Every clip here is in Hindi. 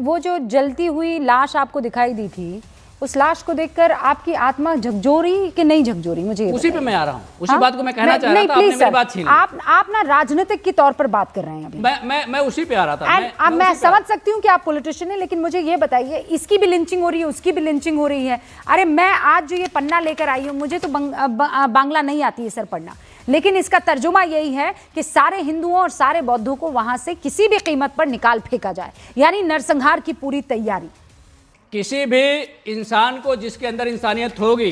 वो जो जलती हुई लाश आपको दिखाई दी थी, उस लाश को देखकर आपकी आत्मा झकझोरी कि नहीं झकझोरी? मुझे उसी पे मैं आ रहा हूँ, उसी हाँ? बात को मैं कहना चाह रहा था, आपने मेरी बात छीन ली। आप ना राजनीतिक के तौर पर बात कर रहे हैं अभी। मैं उसी पे आ रहा था। मैं समझ सकती हूँ कि आप पॉलिटिशियन हैं, लेकिन मुझे ये बताइए, इसकी भी लिंचिंग हो रही है, उसकी भी लिंचिंग हो रही है। अरे मैं आज जो ये पन्ना लेकर आई हूँ, मुझे तो बांग्ला नहीं आती है सर पढ़ना, लेकिन इसका तर्जुमा यही है कि सारे हिंदुओं और सारे बौद्धों को वहां से किसी भी कीमत पर निकाल फेंका जाए, यानी नरसंहार की पूरी तैयारी। किसी भी इंसान को जिसके अंदर इंसानियत होगी,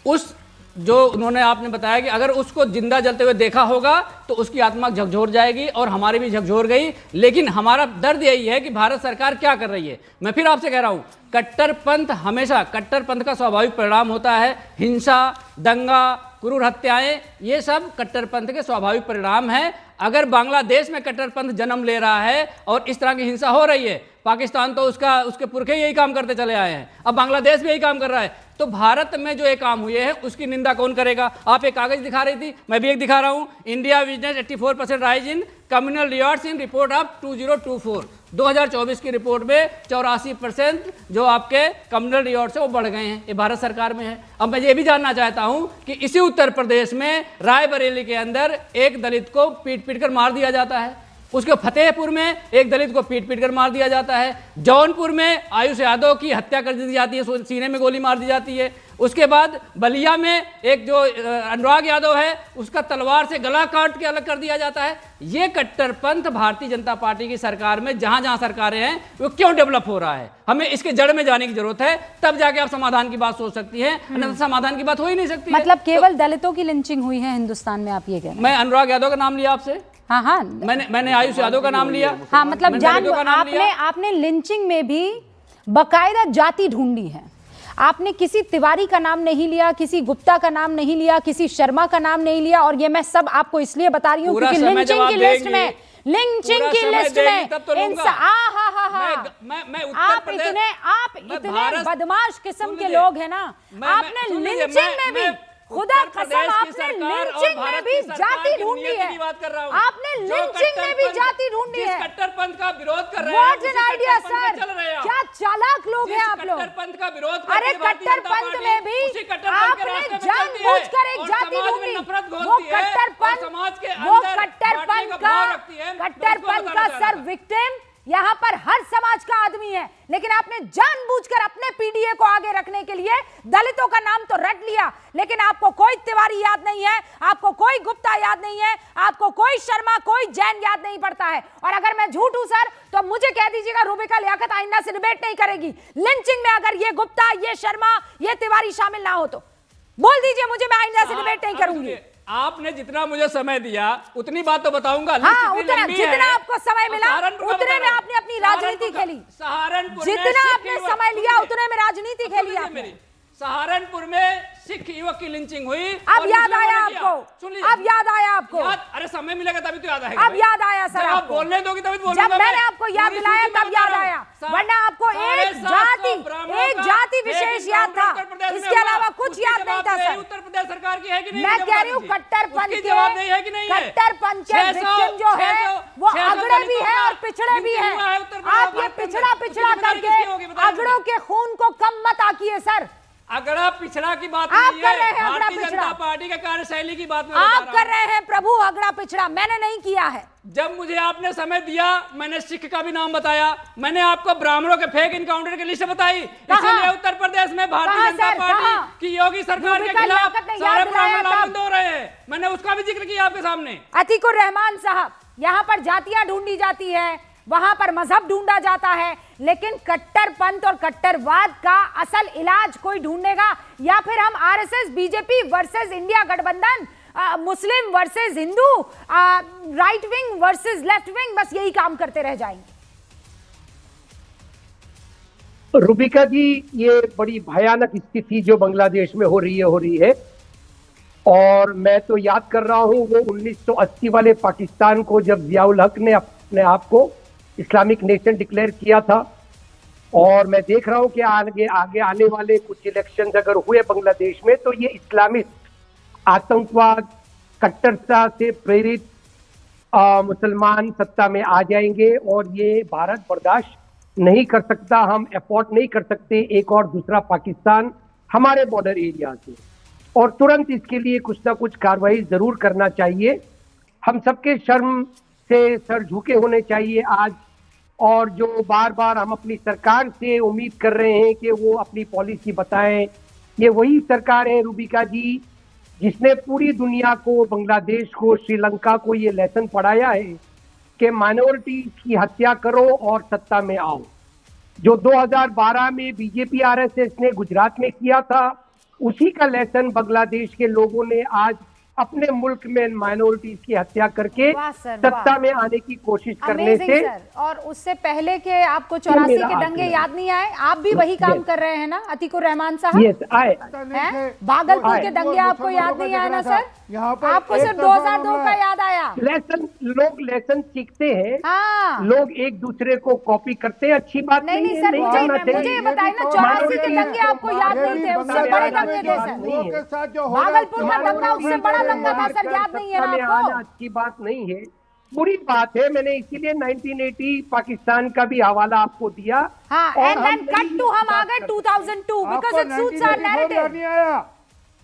उस जो उन्होंने आपने बताया कि अगर उसको जिंदा जलते हुए देखा होगा तो उसकी आत्मा झकझोर जाएगी, और हमारी भी झकझोर गई। लेकिन हमारा दर्द यही है कि भारत सरकार क्या कर रही है। मैं फिर आपसे कह रहा हूं, कट्टरपंथ हमेशा, कट्टरपंथ का स्वाभाविक परिणाम होता है हिंसा, दंगा, क्रूर हत्याएं, ये सब कट्टरपंथ के स्वाभाविक परिणाम है। अगर बांग्लादेश में कट्टरपंथ जन्म ले रहा है और इस तरह की हिंसा हो रही है, पाकिस्तान तो उसके पुरखे यही काम करते चले आए हैं, अब बांग्लादेश भी यही काम कर रहा है, तो भारत में जो एक काम हुए हैं उसकी निंदा कौन करेगा? आप एक कागज दिखा रही थी, मैं भी एक दिखा रहा हूं। India witness 84% rise in communal riots in report of 2024, 2024 की रिपोर्ट में 84% जो आपके कम्युनल रियॉर्ड्स है वो बढ़ गए हैं। ये भारत सरकार में है। अब मैं ये भी जानना चाहता हूं कि इसी उत्तर प्रदेश में रायबरेली के अंदर एक दलित को पीट पीट कर मार दिया जाता है, उसके फतेहपुर में एक दलित को पीट पीट कर मार दिया जाता है, जौनपुर में आयुष यादव की हत्या कर दी जाती है, सीने में गोली मार दी जाती है, उसके बाद बलिया में एक जो अनुराग यादव है उसका तलवार से गला काट के अलग कर दिया जाता है। ये कट्टरपंथ भारतीय जनता पार्टी की सरकार में जहां जहां सरकारें हैं वो क्यों डेवलप हो रहा है? हमें इसके जड़ में जाने की जरूरत है, तब जाके आप समाधान की बात सोच सकती हैं, अन्यथा समाधान की बात हो ही नहीं सकती। मतलब केवल दलितों की लिंचिंग हुई है हिंदुस्तान में, आप ये कह रहे हैं? मैं अनुराग यादव का नाम लिया आपसे, हाँ हाँ, मैंने आयुष यादव का नाम लिया, हाँ, मतलब आपने लिंचिंग में भी बकायदा जाति ढूंढी है। आपने किसी तिवारी का नाम नहीं लिया, किसी गुप्ता का नाम नहीं लिया, किसी शर्मा का नाम नहीं लिया, और ये मैं सब आपको इसलिए बता रही हूँ क्योंकि लिंचिंग की लिस्ट में आप इतने बदमाश किस्म के लोग हैं ना। आपने लिंचिंग में भी, खुदा कसम, आपने लिंचिंग में भी जाति ढूंढी है। आपने लिंचिंग में भी जाति ढूंढी है। कट्टरपंथ का विरोध कर रहे हैं, व्हाट एन आइडिया सर, क्या चालाक लोग हैं आप लोग। कट्टरपंथ का विरोध, अरे कट्टरपंथ में भी आपने जानबूझकर एक जाति ढूंढी। वो कट्टरपंथ का सर विक्टिम यहाँ पर हर समाज का आदमी है, लेकिन आपने जानबूझकर अपने पीडीए को आगे रखने के लिए दलितों का नाम तो रट लिया, लेकिन आपको कोई तिवारी याद नहीं है, आपको कोई गुप्ता याद नहीं है, आपको कोई शर्मा, कोई जैन याद नहीं पड़ता है। और अगर मैं झूठ हूं सर तो मुझे कह दीजिएगा, रूबिका लियाकत आइंदा से डिबेट नहीं करेगी। लिंचिंग में अगर ये गुप्ता, ये शर्मा, ये तिवारी शामिल ना हो तो बोल दीजिए मुझे, मैं आइंदा से डिबेट नहीं करूंगी। आपने जितना मुझे समय दिया उतनी बात तो बताऊंगा। हाँ, जितना आपको समय मिला उतने में आपने अपनी राजनीति खेली। सहारनपुर जितना आपने समय लिया उतने में राजनीति खेली आपने। सहारनपुर में सिख युवक की लिंचिंग हुई, अब याद आया आपको? अब याद आया आपको? अरे समय मिलेगा तभी तो याद आएगा। अब याद आया सर, आप बोलने दोगी तभी बोलूंगा। जब मैंने आपको याद दिलाया तब याद आया, वरना आपको एक जाति विशेष याद था, इसके अलावा कुछ याद नहीं था सर। उत्तर प्रदेश सरकार की है कि नहीं? मैं कह रही हूँ कट्टरपंथ के विक्टिम जो है वो अगड़े भी है और पिछड़े भी है। आप ये पिछड़ा करके अगड़ों के खून को कम मत आकिए सर। अगड़ा पिछड़ा की बात आप नहीं कर रहे है, हैं, भारतीय जनता पार्टी के कार्यशैली की बात आप कर रहे हैं प्रभु। अगड़ा पिछड़ा मैंने नहीं किया है। जब मुझे आपने समय दिया मैंने सिख का भी नाम बताया, मैंने आपको ब्राह्मणों के फेक इनकाउंटर की लिस्ट बताई, इसीलिए उत्तर प्रदेश में भारतीय जनता पार्टी की योगी सरकार के खिलाफ सारे ब्राह्मण लामबंद हो रहे हैं। मैंने उसका भी जिक्र किया आपके सामने। अतीकुर रहमान साहब, यहाँ पर जातियां ढूंढी जाती है, वहां पर मजहब ढूंढा जाता है, लेकिन कट्टरपंथ और कट्टरवाद का असल इलाज कोई ढूंढेगा या फिर हम आरएसएस बीजेपी वर्सेस इंडिया गठबंधन, Muslim versus Hindu, right wing versus left wing, बस यही काम करते रह जाएंगे। रूबिका जी, ये बड़ी भयानक स्थिति जो बांग्लादेश में हो रही है। और मैं तो याद कर रहा हूं वो 1980 वाले पाकिस्तान को, जब जियाउल हक ने अपने आप को इस्लामिक नेशन डिक्लेयर किया था। और मैं देख रहा हूं कि आगे आने वाले कुछ इलेक्शन अगर हुए बांग्लादेश में तो ये इस्लामिस्ट आतंकवाद, कट्टरता से प्रेरित मुसलमान सत्ता में आ जाएंगे और ये भारत बर्दाश्त नहीं कर सकता, हम अफोर्ड नहीं कर सकते एक और दूसरा पाकिस्तान हमारे बॉर्डर एरिया से, और तुरंत इसके लिए कुछ ना कुछ कार्रवाई जरूर करना चाहिए। हम सबके शर्म से सर झुके होने चाहिए आज, और जो बार बार हम अपनी सरकार से उम्मीद कर रहे हैं कि वो अपनी पॉलिसी बताएं, ये वही सरकार है रूबिका जी जिसने पूरी दुनिया को, बांग्लादेश को, श्रीलंका को ये लेसन पढ़ाया है कि माइनॉरिटी की हत्या करो और सत्ता में आओ। जो 2012 में बीजेपी आरएसएस ने गुजरात में किया था, उसी का लेसन बांग्लादेश के लोगों ने आज अपने मुल्क में माइनॉरिटीज की हत्या करके वाह सर, सत्ता वाह। में आने की कोशिश करने अमेजिंग से। सर। और उससे पहले के आपको 84 मेरा के हाथ दंगे है। याद नहीं आए? आप भी वही काम Yes. कर रहे हैं ना अतीकुर रहमान साहब? यस आए हैं? भागलपुर के दंगे आपको याद नहीं आया ना सर? आपको सिर्फ 2002 का याद आया? लोग लेसन सीखते हैं, हाँ। लोग एक दूसरे को कॉपी करते हैं, अच्छी बात नहीं नहीं नहीं है, सर, करना मुझे चाहिए। ये बताइए ना, 84 के दंगे आपको याद नहीं थे? उससे बड़े दंगे थे सर। भागलपुर का दंगा उससे बड़ा दंगा था सर, याद नहीं है सत्ता में ना आना आपको? अच्छी बात नहीं है, बुरी बात है। मैंने इसीलिए 1980 पाकिस्तान का भी हवाला आपको दिया। हाँ, और एंड देन कट टू हम आ गए 2002 because it suits our narrative.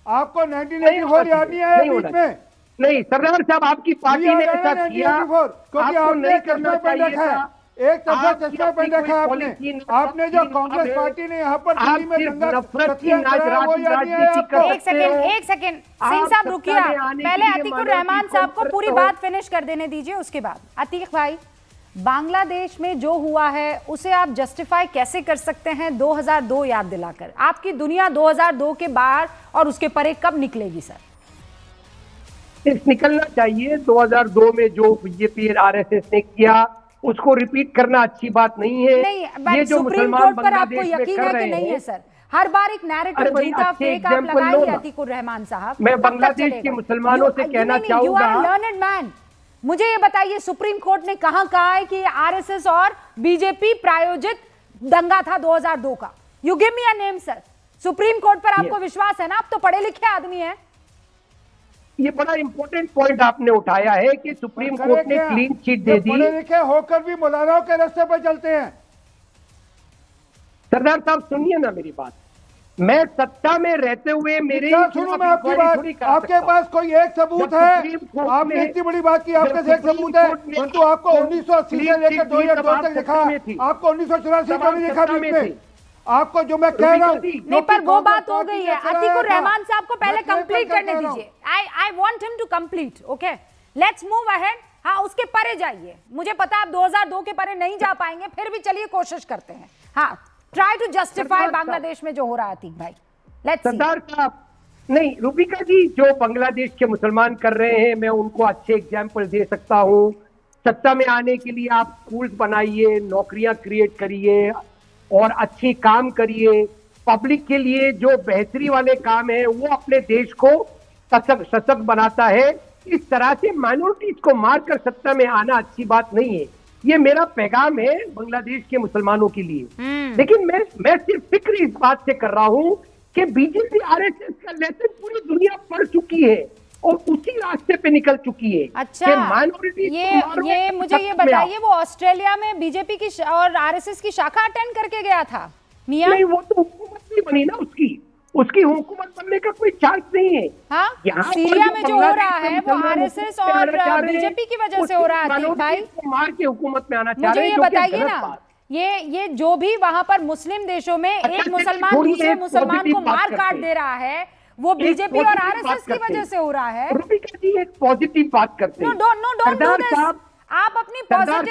आपको 1984 याद नहीं आया नहीं बीच होना में? नहीं सरदार साहब, आपकी पार्टी ने ऐसा किया, क्योंकि आपको आपने नहीं करना चश्मा पहन चाहिए रखा है, था। एक तरफा आपकी चश्मा पहन अपनी रखा है कोई आपने। पॉलिसी नहीं, आपने जो आपकी कांग्रेस अब पार्टी ने यहाँ पर आप दिल्ली में सिर्फ दंगा नफरत की सत्याग्रह कराया, वो याद नहीं आया राजनीति कर आपको? एक सेकेंड सिंह साहब रुकिए, सत्ता में आने पहले के लिए अतीकुर मानव रहमान की साहब को कौन पूरी करता बात फिनिश कर देने दीजिए, उसके बाद अतीक भाई, बांग्लादेश में जो हुआ है उसे आप जस्टिफाई कैसे कर सकते हैं 2002 याद दिलाकर? आपकी दुनिया 2002 के बाहर और उसके परे कब निकलेगी सर? निकलना चाहिए। 2002 में जो बीजेपी और आरएसएस ने किया उसको रिपीट करना अच्छी बात नहीं है। नहीं, ये बट जो सुप्रीम मुसलमान कोर्ट पर आपको बांग्लादेश में यकीन कर है रहे कि नहीं हैं, है सर? हर बार एक अरे नैरेटिव भाई, झूठा अच्छे फेक आप example लो लगाइए ना। अतीकुर रहमान साहब। मैं तब तक बांग्लादेश चलेगा। के मुसलमानों से कहना यू आर चाहूंगा, लर्नेड मैन। मुझे ये बताइए, सुप्रीम कोर्ट ने कहां कहा है कि आरएसएस और बीजेपी प्रायोजित दंगा था 2002 का? You give me a name sir. Supreme court पर आपको विश्वास है ना? आप तो पढ़े लिखे आदमी हैं। ये बड़ा इंपॉर्टेंट पॉइंट आपने उठाया है कि सुप्रीम कोर्ट ने क्लीन चिट दे दी। पढ़े लिखे होकर भी मौलानाओं के रास्ते पर चलते हैं। सरदार साहब सुनिए ना मेरी बात, मैं सत्ता में रहते हुए मेरे क्या सुनूं मैं आपकी बात? आपके पास कोई एक सबूत है? आपने इतनी बड़ी बात की, आपके पास एक सबूत है, परंतु आपको 1980 से लेकर 2002 तक देखा, आपको 1984 क्यों नहीं देखा बीच में? आपको जो मैं कह रहा हूँ, नहीं, पर वो बात हो गई है। अतीकुर रहमान साहब को पहले कंप्लीट करने दीजिए। I want him to complete. Okay, let's move ahead. हाँ, उसके परे जाइए। मुझे पता है आप 2002 के परे नहीं जा पाएंगे, फिर भी चलिए कोशिश करते हैं। हाँ, ट्राई टू जस्टिफाई बांग्लादेश में जो हो रहा है। अतीक भाई, लेट्स सी। सरदार साहब, नहीं रूबिका जी, जो बांग्लादेश के मुसलमान कर रहे हैं मैं उनको अच्छे एग्जाम्पल दे सकता हूँ। सत्ता में आने के लिए आप स्कूल्स बनाइए, नौकरियां क्रिएट करिए और अच्छी काम करिए। पब्लिक के लिए जो बेहतरी वाले काम है वो अपने देश को सशक्त बनाता है। इस तरह से माइनॉरिटीज को मारकर सत्ता में आना अच्छी बात नहीं है। ये मेरा पैगाम है बांग्लादेश के मुसलमानों के लिए। लेकिन मैं सिर्फ फिक्र इस बात से कर रहा हूं कि बीजेपी आरएसएस का लेसन पूरी दुनिया पढ़ चुकी है और उसी रास्ते पे निकल चुकी है। अच्छा, माइनॉरिटीज ये मुझे ये बताइए, वो ऑस्ट्रेलिया में बीजेपी की और आरएसएस की शाखा अटेंड करके गया था मियां? नहीं, वो तो हुकूमत नहीं बनी ना, उसकी हुकूमत बनने का कोई चांस नहीं है। हाँ, यहाँ पर सीरिया में जो हो बांग्लादेश रहा के है वो मुसलमान आरएसएस हुकूमत में और आना चाह रहे हैं, बीजेपी की वजह से हो रहा है। अतीक भाई, माइनॉरिटीज को मार के हुकूमत में आना चाह मुझे रहे हैं, ये जो कि बताइए गलत ना, बात। ये जो भी वहां पर मुस्लिम देशों में एक मुसलमान थोड़ी दूसरे एक मुसलमान positive को बात मार करते काट हैं। दे रहा है, वो बीजेपी और positive आरएसएस बात की करते वजह हैं। से हो रहा है। रूबिका जी एक पॉजिटिव बात करते हैं। No don't do this. आप अपनी सरदार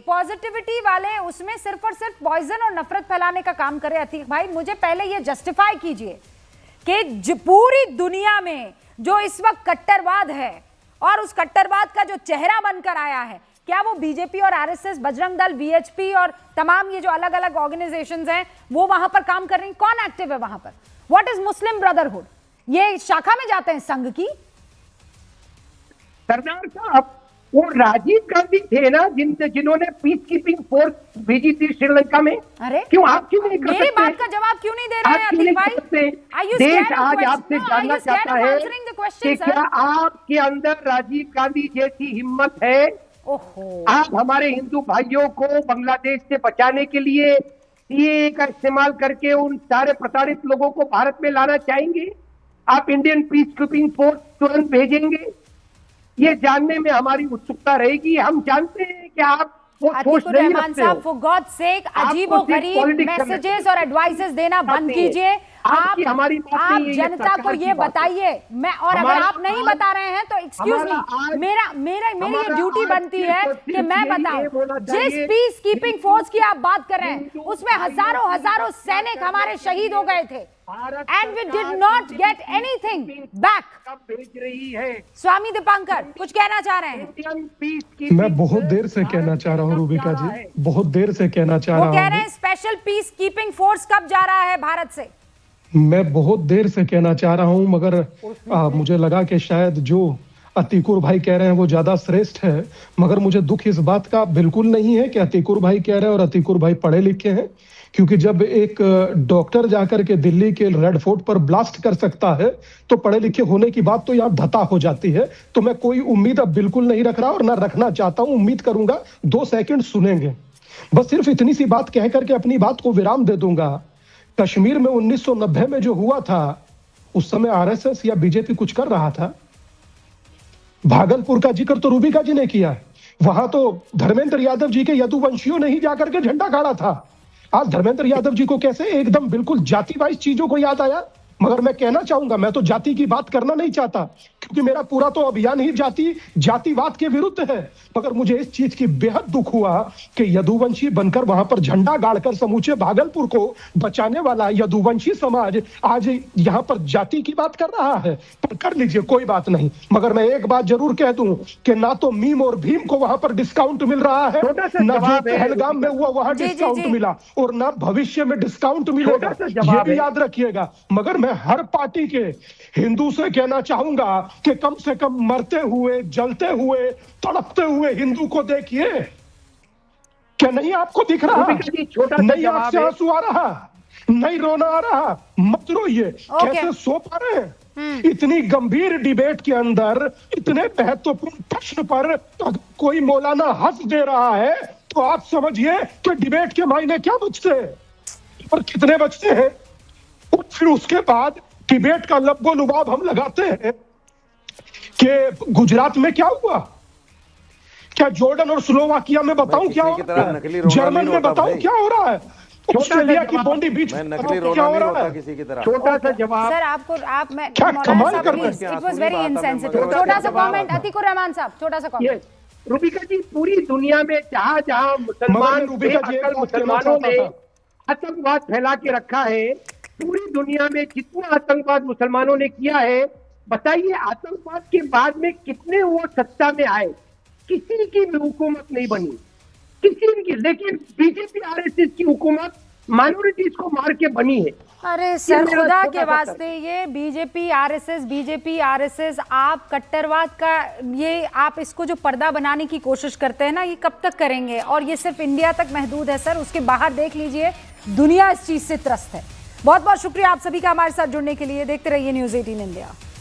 पॉजिटिविटी वाले उसमें सिर्फ और सिर्फ पॉइजन और नफरत फैलाने का काम करे। अतीक भाई, मुझे पहले ये जस्टिफाई कीजिए कि पूरी दुनिया में जो इस वक्त कट्टरवाद है और उस कट्टरवाद का जो चेहरा बनकर आया है, क्या वो बीजेपी और आरएसएस, बजरंग दल, वीएचपी और तमाम ये जो अलग अलग ऑर्गेनाइजेशंस हैं वो वहां पर काम कर रही हैं? कौन एक्टिव है वहां पर? What is Muslim brotherhood? ये शाखा में जाते हैं संघ की? सरदार साहब, वो राजीव गांधी थे ना जिन्होंने पीस कीपिंग फोर्स भेजी थी श्रीलंका में। अरे क्यों आप क्यों नहीं कर मेरी सकते? बात का जवाब क्यों नहीं दे रहे हैं आप क्यों अतीक नहीं भाई? कर सकते? Are you देश scared of आज question? आपसे No, are जानना you scared चाहता of है answering the question, कि sir? क्या आपके अंदर राजीव गांधी जैसी हिम्मत है ओहो, आप हमारे हिंदू भाइयों को बांग्लादेश से बचाने के लिए सीएए का इस्तेमाल करके उन सारे प्रताड़ित लोगों को भारत में लाना चाहेंगे? आप इंडियन पीस कीपिंग फोर्स तुरंत भेजेंगे? ये जानने में हमारी उत्सुकता रहेगी। हम जानते हैं कि आप वो सोच अतीकुर नहीं रहमान रखते साहब, हो। फॉर गॉड सेक अजीबो गरीब politics मैसेजेस और एडवाइसेस देना बंद कीजिए। आपकी हमारी बात आप नहीं है, ये जनता को सरकार ये की बात है। बताइए, मैं और अगर हमारा आप नहीं आज- बता रहे हैं तो एक्सक्यूज हमारा मी, आज- मेरी ये हमारा ड्यूटी आज बनती है सिर्फ कि मैं यही बताऊं। ये बोलना जिस चाहिए, पीस कीपिंग फोर्स की आप बात कर रहे हैं हिंदू उसमें हजारों हजारों सैनिक हमारे शहीद हो गए थे and we did not get anything back. कब भेज रही है? स्वामी दीपांकर कुछ कहना चाह रहे हैं? इंडियन पीस कीपिंग मैं बहुत देर से कहना चाह रहा हूँ रूबिका जी, बहुत देर से कहना चाह वो रहा कह रहे हूँ। हैं स्पेशल पीस कीपिंग फोर्स कब जा रहा है भारत से? मैं बहुत देर से कहना चाह रहा हूँ, मगर मुझे लगा कि शायद जो अतीकुर भाई कह रहे हैं वो ज्यादा श्रेष्ठ है। मगर मुझे दुख इस बात का बिल्कुल नहीं है कि अतीकुर भाई कह रहे हैं और अतीकुर भाई पढ़े लिखे हैं, क्योंकि जब एक डॉक्टर जाकर के दिल्ली के रेड फोर्ट पर ब्लास्ट कर सकता है तो पढ़े लिखे होने की बात तो यहाँ धता हो जाती है। तो मैं कोई उम्मीद अब बिल्कुल नहीं रख रहा और ना रखना चाहता हूँ। उम्मीद करूंगा 2 सेकंड सुनेंगे। बस सिर्फ इतनी सी बात कह करके अपनी बात को विराम दे दूंगा। कश्मीर में 1990 में जो हुआ था, उस समय आरएसएस या बीजेपी कुछ कर रहा था? भागलपुर का जिक्र तो रूबिका जी ने किया है। वहां तो धर्मेंद्र यादव जी के यदुवंशियों ने ही जाकर के झंडा गाड़ा था। आज धर्मेंद्र यादव जी को कैसे एकदम बिल्कुल जाति वाइज चीजों को याद आया? मगर मैं कहना चाहूंगा, मैं तो जाति की बात करना नहीं चाहता, क्योंकि मेरा पूरा तो अभियान ही जातिवाद के विरुद्ध है। मगर मुझे इस चीज की बेहद दुख हुआ कि यदुवंशी बनकर वहां पर झंडा गाड़कर समूचे भागलपुर को बचाने वाला यदुवंशी समाज आज यहाँ पर जाति की बात कर रहा है। पर कर लीजिए, कोई बात नहीं। मगर मैं एक बात जरूर कह दूं कि ना तो मीम और भीम को वहां पर डिस्काउंट मिल रहा है, छोटा सा ना जो जवाब है। पहलगाम में हुआ वहां जी, जी, डिस्काउंट जी। मिला, और ना भविष्य में डिस्काउंट मिलेगा। छोटा सा जवाब ये भी है। याद रखिएगा। मगर मैं हर पार्टी के हिंदू से कहना चाहूंगा कि कम से कम मरते हुए, जलते हुए, तड़पते हुए हिंदू को देखिए। क्या नहीं आपको दिख रहा? रूबिका जी, छोटा सा नहीं जवाब आपसे है। आंसू आ रहा? नहीं रोना आ रहा? मत रोइए। ओके। कैसे सो पा रहे हैं? इतनी गंभीर डिबेट के अंदर इतने महत्वपूर्ण प्रश्न पर अगर कोई मौलाना हंस दे रहा है तो आप समझिए कि डिबेट के मायने क्या बचते हैं और कितने बचते हैं। और फिर उसके बाद डिबेट का लब्बो लुबाब हम लगाते हैं कि गुजरात में क्या हुआ, क्या जॉर्डन और स्लोवाकिया में बताऊं क्या हो किसी की रहा तरह नकली है, रोना जर्मन नहीं में होता बताऊं भाई। क्या हो रहा है, ऑस्ट्रेलिया की बॉन्डी बीच मैं में नकली बताऊं क्या रोना हो नहीं रहा होता है। किसी की तरह। छोटा सा जवाब। सर आपको आप मैं क्या मौलाना कमाल साहब कर रहे प्लीज, हैं? इट वाज वेरी आंसू नहीं बहाता, मैं इनसेंसिटिव। मगर छोटा सा जवाब कमेंट अतीकुर रहमान साहब, छोटा सा ये कमेंट। रूबिका जी, पूरी दुनिया में जहां जहां मुसलमान मगर रूबिका जी, एक बेअक्ल बात कहना मुसलमानों चाहता ने था। आतंकवाद फैला के रखा है, पूरी दुनिया में जितना आतंकवाद मुसलमानों ने किया है, बताइए आतंकवाद के बाद में कितने वो सत्ता में आए? किसी की भी हुकूमत नहीं बनी, किसी की। लेकिन बीजेपी आरएसएस की हुकूमत माइनॉरिटीज को मार के बनी है। अरे सर मेरा खुदा छोटा के सा वास्ते, ये बीजेपी आरएसएस आप कट्टरवाद का ये आप इसको जो पर्दा बनाने की कोशिश करते हैं ना, ये कब तक करेंगे? और ये सिर्फ इंडिया तक महदूद है सर, उसके बाहर देख लीजिए, दुनिया इस चीज से त्रस्त है। बहुत बहुत शुक्रिया आप सभी का हमारे साथ जुड़ने के लिए। देखते रहिए न्यूज़ 18 इंडिया।